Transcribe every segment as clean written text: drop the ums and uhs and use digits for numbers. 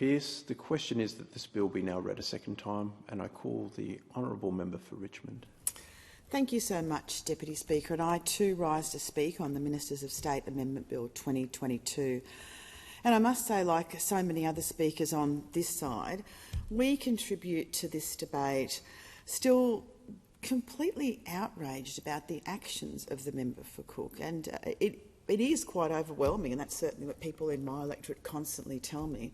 Pearce. The question is that this bill be now read a second time, and I call the honourable member for Richmond. Thank you so much, Deputy Speaker. And I too rise to speak on the Ministers of State Amendment Bill 2022. And I must say, like so many other speakers on this side, we contribute to this debate still completely outraged about the actions of the member for Cook. And it is quite overwhelming, and that's certainly what people in my electorate constantly tell me,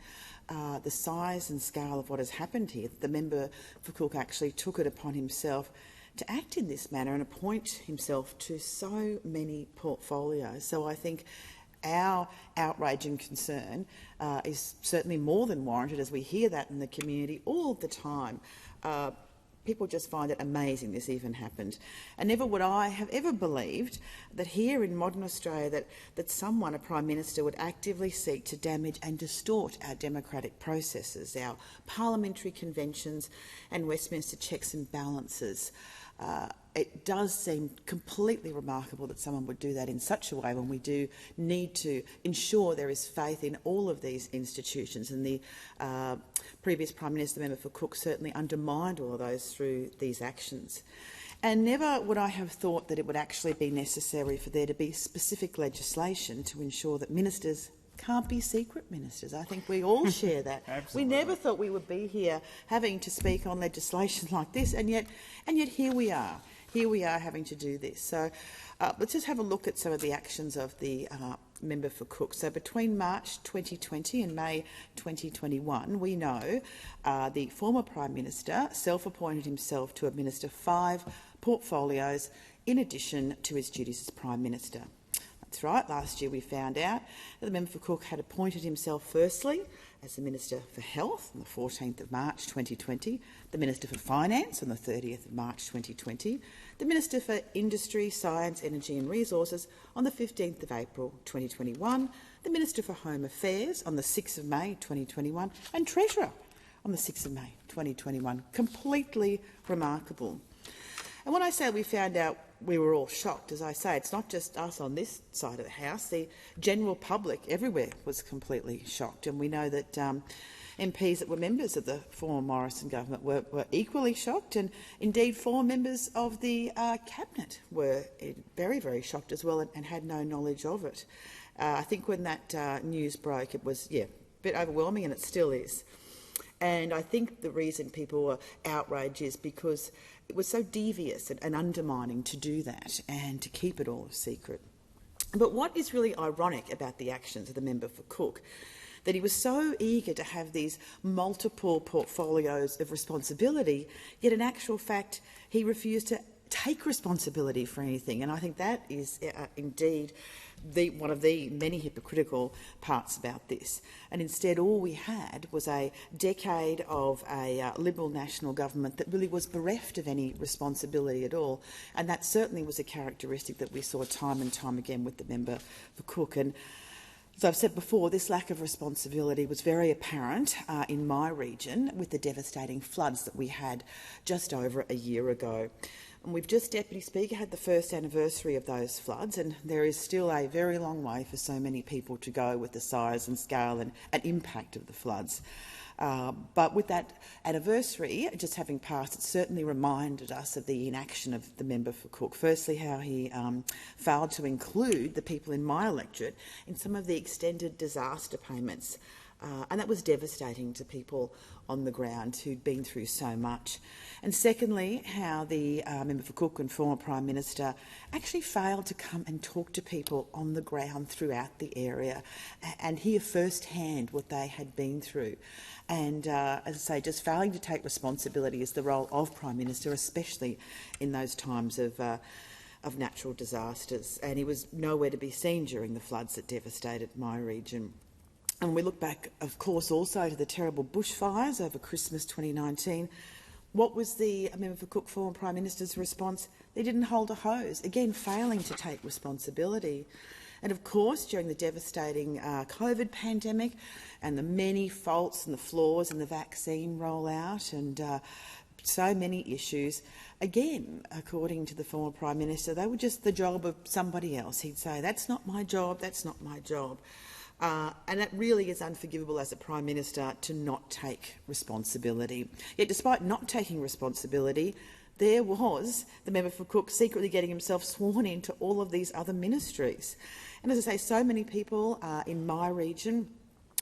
the size and scale of what has happened here. The member for Cook actually took it upon himself to act in this manner and appoint himself to so many portfolios. So I think our outrage and concern is certainly more than warranted, as we hear that in the community all the time. People just find it amazing this even happened. And never would I have ever believed that here in modern Australia that someone, a Prime Minister, would actively seek to damage and distort our democratic processes, our parliamentary conventions and Westminster checks and balances. It does seem completely remarkable that someone would do that in such a way when we do need to ensure there is faith in all of these institutions. And the previous Prime Minister, member for Cook, certainly undermined all of those through these actions. And never would I have thought that it would actually be necessary for there to be specific legislation to ensure that ministers can't be secret ministers. I think we all share that. We never thought we would be here having to speak on legislation like this, and yet here we are. Here we are having to do this. So let's just have a look at some of the actions of the member for Cook. So between March 2020 and May 2021, we know the former Prime Minister self-appointed himself to administer 5 portfolios in addition to his duties as Prime Minister. That's right, last year we found out that the member for Cook had appointed himself firstly as the Minister for Health on the 14th of March 2020, the Minister for Finance on the 30th of March 2020, the Minister for Industry, Science, Energy and Resources on the 15th of April 2021, the Minister for Home Affairs on the 6th of May 2021 and Treasurer on the 6th of May 2021. Completely remarkable. And when I say we found out, we were all shocked. As I say, it's not just us on this side of the House. The general public everywhere was completely shocked. And we know that MPs that were members of the former Morrison government were equally shocked. And indeed, 4 members of the Cabinet were very, very shocked as well and had no knowledge of it. I think when that news broke, it was, a bit overwhelming, and it still is. And I think the reason people were outraged is because it was so devious and undermining to do that and to keep it all a secret. But what is really ironic about the actions of the member for Cook, that he was so eager to have these multiple portfolios of responsibility, yet in actual fact he refused to take responsibility for anything. And I think that is indeed one of the many hypocritical parts about this. And instead all we had was a decade of a Liberal national government that really was bereft of any responsibility at all. And that certainly was a characteristic that we saw time and time again with the member for Cook. And as I've said before, this lack of responsibility was very apparent in my region with the devastating floods that we had just over a year ago. And we've just, Deputy Speaker, had the first anniversary of those floods, and there is still a very long way for so many people to go with the size and scale and impact of the floods. But with that anniversary just having passed, it certainly reminded us of the inaction of the member for Cook. Firstly, how he failed to include the people in my electorate in some of the extended disaster payments. And that was devastating to people on the ground who'd been through so much. And secondly, how the member for Cook and former Prime Minister actually failed to come and talk to people on the ground throughout the area and hear firsthand what they had been through. And as I say, just failing to take responsibility is the role of Prime Minister, especially in those times of natural disasters. And he was nowhere to be seen during the floods that devastated my region. And we look back, of course, also to the terrible bushfires over Christmas 2019. What was the member for Cook, former Prime Minister's response? They didn't hold a hose, again failing to take responsibility. And of course, during the devastating COVID pandemic and the many faults and the flaws in the vaccine rollout and so many issues, again, according to the former Prime Minister, they were just the job of somebody else. He'd say, that's not my job, that's not my job. And that really is unforgivable as a Prime Minister to not take responsibility. Yet despite not taking responsibility, there was the member for Cook secretly getting himself sworn into all of these other ministries. And as I say, so many people in my region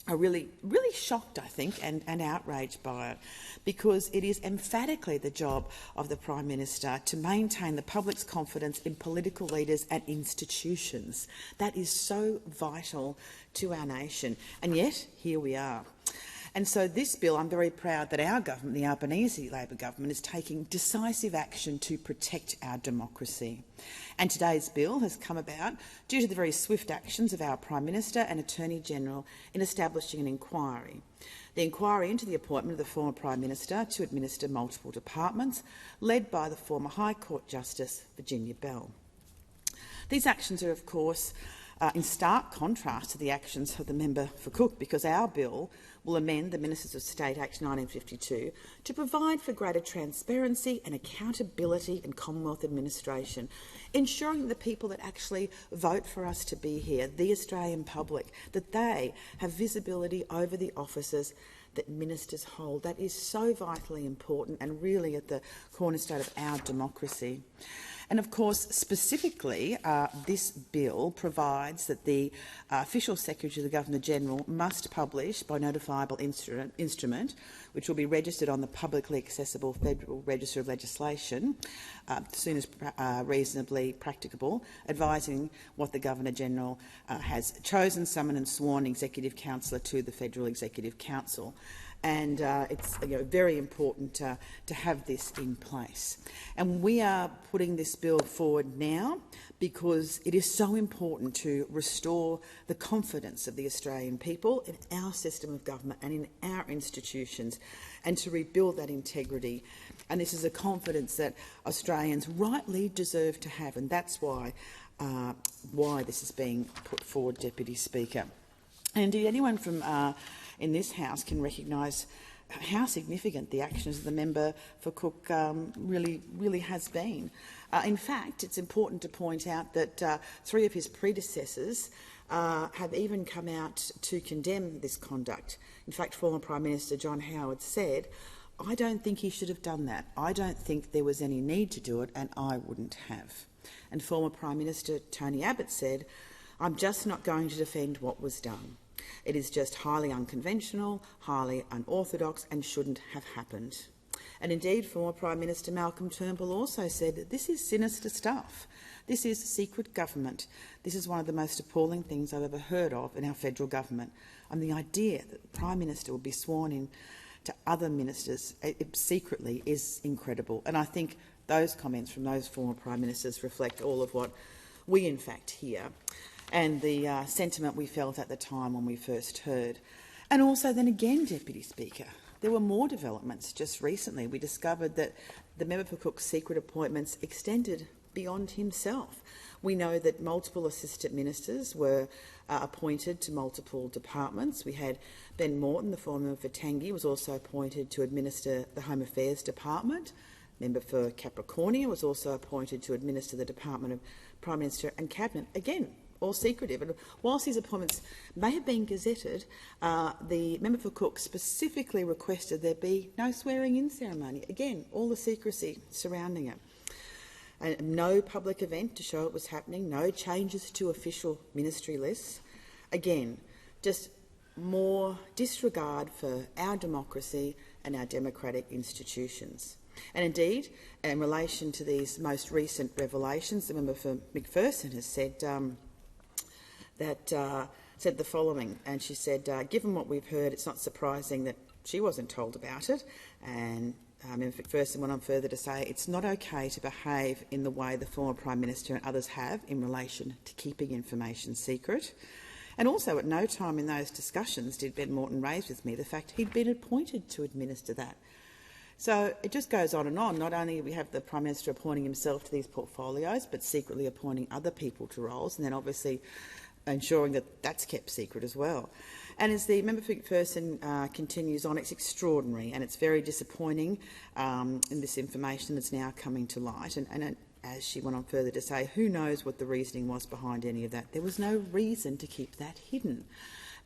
are really shocked, I think, and outraged by it, because it is emphatically the job of the Prime Minister to maintain the public's confidence in political leaders and institutions. That is so vital to our nation. And yet, here we are. And so this bill, I'm very proud that our government, the Albanese Labor government, is taking decisive action to protect our democracy. And today's bill has come about due to the very swift actions of our Prime Minister and Attorney-General in establishing an inquiry. The inquiry into the appointment of the former Prime Minister to administer multiple departments, led by the former High Court Justice Virginia Bell. These actions are, of course, in stark contrast to the actions of the member for Cook, because our bill will amend the Ministers of State Act 1952 to provide for greater transparency and accountability in Commonwealth administration, ensuring the people that actually vote for us to be here, the Australian public, that they have visibility over the offices that ministers hold. That is so vitally important and really at the cornerstone of our democracy. And of course, specifically, this bill provides that the official secretary of the Governor-General must publish by notifiable instrument, which will be registered on the publicly accessible Federal Register of Legislation as soon as reasonably practicable, advising what the Governor-General has chosen, summoned and sworn Executive Councillor to the Federal Executive Council. And it's very important to have this in place. And we are putting this bill forward now because it is so important to restore the confidence of the Australian people in our system of government and in our institutions, and to rebuild that integrity. And this is a confidence that Australians rightly deserve to have, and that's why this is being put forward, Deputy Speaker. And indeed, anyone from in this House can recognise how significant the actions of the member for Cook really has been. In fact, it's important to point out that 3 of his predecessors have even come out to condemn this conduct. In fact, former Prime Minister John Howard said, "I don't think he should have done that. I don't think there was any need to do it, and I wouldn't have." And former Prime Minister Tony Abbott said, "I'm just not going to defend what was done. It is just highly unconventional, highly unorthodox, and shouldn't have happened." And indeed, former Prime Minister Malcolm Turnbull also said that this is sinister stuff. This is secret government. This is one of the most appalling things I've ever heard of in our federal government. And the idea that the Prime Minister will be sworn in to other ministers secretly is incredible. And I think those comments from those former Prime Ministers reflect all of what we in fact hear, and the sentiment we felt at the time when we first heard. And also then again, Deputy Speaker, there were more developments just recently. We discovered that the member for Cook's secret appointments extended beyond himself. We know that multiple assistant ministers were appointed to multiple departments. We had Ben Morton, the former member for Tangi, was also appointed to administer the Home Affairs Department. Member for Capricornia was also appointed to administer the Department of Prime Minister and Cabinet. Again, all secretive. And whilst these appointments may have been gazetted, the member for Cook specifically requested there be no swearing-in ceremony. Again, all the secrecy surrounding it. And no public event to show it was happening, no changes to official ministry lists. Again, just more disregard for our democracy and our democratic institutions. And indeed, in relation to these most recent revelations, the member for McPherson has said said the following, and she said, "Given what we've heard, it's not surprising that she wasn't told about it." And Member McPherson went on further to say, "It's not okay to behave in the way the former Prime Minister and others have in relation to keeping information secret." And also, at no time in those discussions did Ben Morton raise with me the fact he'd been appointed to administer that. So it just goes on and on. Not only do we have the Prime Minister appointing himself to these portfolios, but secretly appointing other people to roles, and then obviously ensuring that that's kept secret as well. And as the member for McPherson continues on, it's extraordinary and it's very disappointing in this information that's now coming to light. And as she went on further to say, who knows what the reasoning was behind any of that? There was no reason to keep that hidden.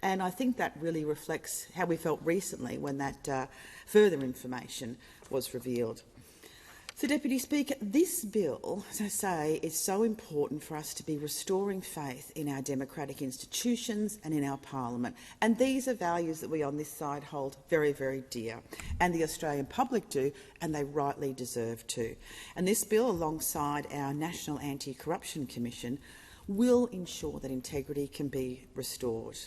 And I think that really reflects how we felt recently when that further information was revealed. So, Deputy Speaker, this bill, as I say, is so important for us to be restoring faith in our democratic institutions and in our parliament. And these are values that we on this side hold very, very dear. And the Australian public do, and they rightly deserve to. And this bill, alongside our National Anti-Corruption Commission, will ensure that integrity can be restored.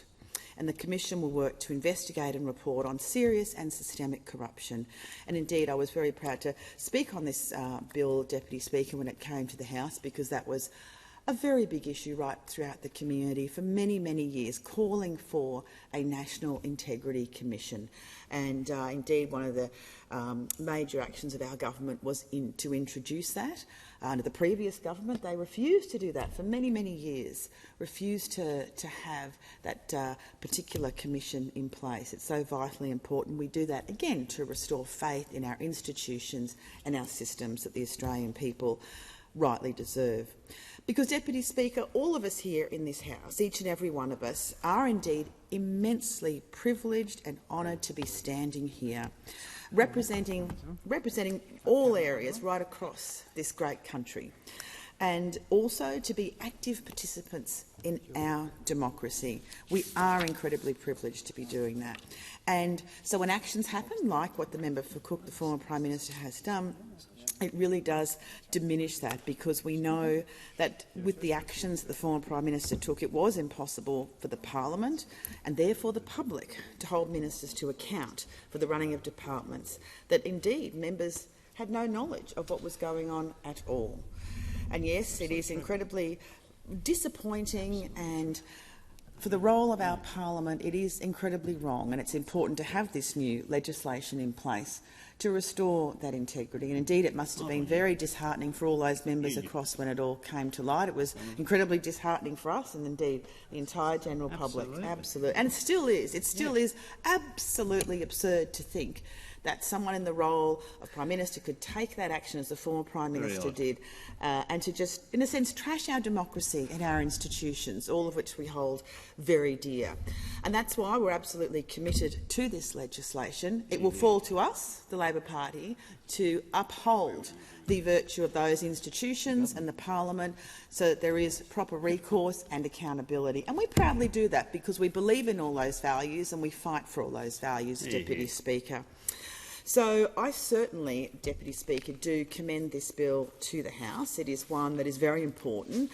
And the Commission will work to investigate and report on serious and systemic corruption. And indeed, I was very proud to speak on this bill, Deputy Speaker, when it came to the House, because that was a very big issue right throughout the community for many, many years, calling for a National Integrity Commission. And indeed, one of the major actions of our government was to introduce that. Under the previous government, they refused to do that for many, many years, refused to have that particular commission in place. It's so vitally important we do that, again, to restore faith in our institutions and our systems that the Australian people rightly deserve. Because, Deputy Speaker, all of us here in this House, each and every one of us, are indeed immensely privileged and honoured to be standing here, representing all areas right across this great country, and also to be active participants in our democracy. We are incredibly privileged to be doing that. And so when actions happen, like what the member for Cook, the former Prime Minister, has done, it really does diminish that, because we know that with the actions that the former Prime Minister took, it was impossible for the Parliament and therefore the public to hold ministers to account for the running of departments, that indeed members had no knowledge of what was going on at all. And yes, it is incredibly disappointing, and for the role of our Parliament, it is incredibly wrong, and it's important to have this new legislation in place to restore that integrity. And indeed, it must have been very disheartening for all those members across when it all came to light. It was incredibly disheartening for us and indeed the entire general public. Absolutely. And it still is. It still is absolutely absurd to think that someone in the role of Prime Minister could take that action, as the former Prime Minister did, and to just, in a sense, trash our democracy and our institutions, all of which we hold very dear. And that's why we're absolutely committed to this legislation. It will fall to us, the Labor Party, to uphold the virtue of those institutions and the Parliament so that there is proper recourse and accountability. And we proudly do that because we believe in all those values and we fight for all those values, Deputy Speaker. So I certainly, Deputy Speaker, do commend this bill to the House. It is one that is very important,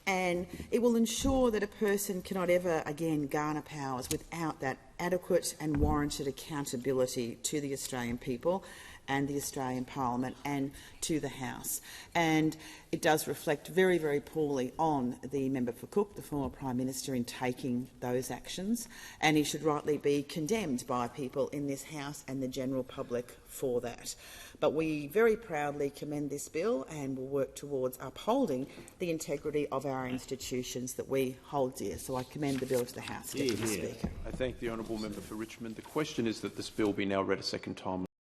and it will ensure that a person cannot ever again garner powers without that adequate and warranted accountability to the Australian people and the Australian Parliament and to the House. And it does reflect very, very poorly on the member for Cook, the former Prime Minister, in taking those actions, and he should rightly be condemned by people in this House and the general public for that. But we very proudly commend this bill and will work towards upholding the integrity of our institutions that we hold dear. So I commend the bill to the House, Deputy Speaker. I thank the honourable member for Richmond. The question is that this bill be now read a second time